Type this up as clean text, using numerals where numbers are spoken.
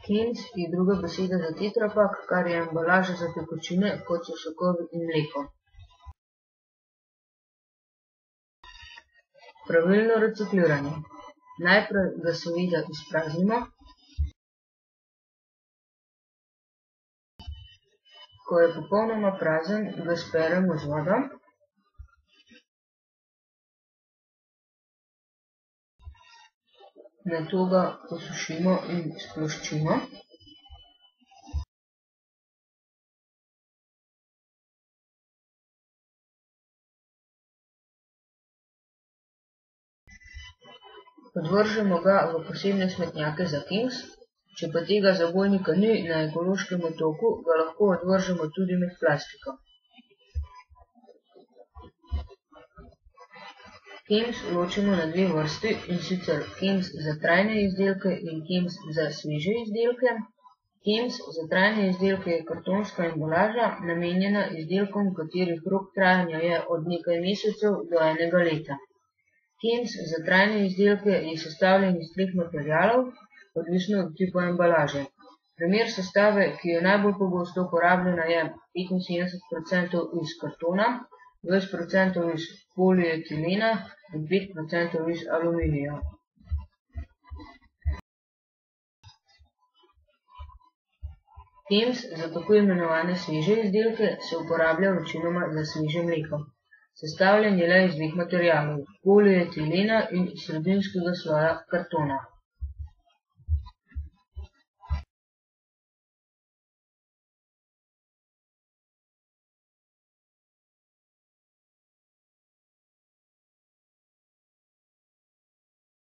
Kems je druga beseda za tetrapak, kar je embalaža za tekočine, kot so sokovi in mleko. Pravilno recikliranje. Najprej ga seveda izpraznimo. Ko je popolnoma prazen, ga speremo z vodo. Nato ga posušimo in sploščimo. Odvržemo ga v posebne smetnjake za Kems. Če pa tega zabojnika ni na ekološkem otoku, ga lahko odvržemo tudi med plastiko. Kems ločimo na dve vrsti, in sicer Kems za trajne izdelke in Kems za sveže izdelke. Kems za trajne izdelke je kartonska embalaža, namenjena izdelkom, katerih rok trajanja je od nekaj mesecev do enega leta. Kems za trajne izdelke je sestavljen iz 3 materialov, odvisno od tipa embalaže. Primer sestave, ki je najbolj pogosto uporabljena, je 75% iz kartona, 20% iz polietilena in 5% iz aluminija. Kems za tako imenovane sveže izdelke se uporablja večinoma za sveže mleko. Sestavljen je le iz 2 materialov, polietilena in sredinskega sloja kartona.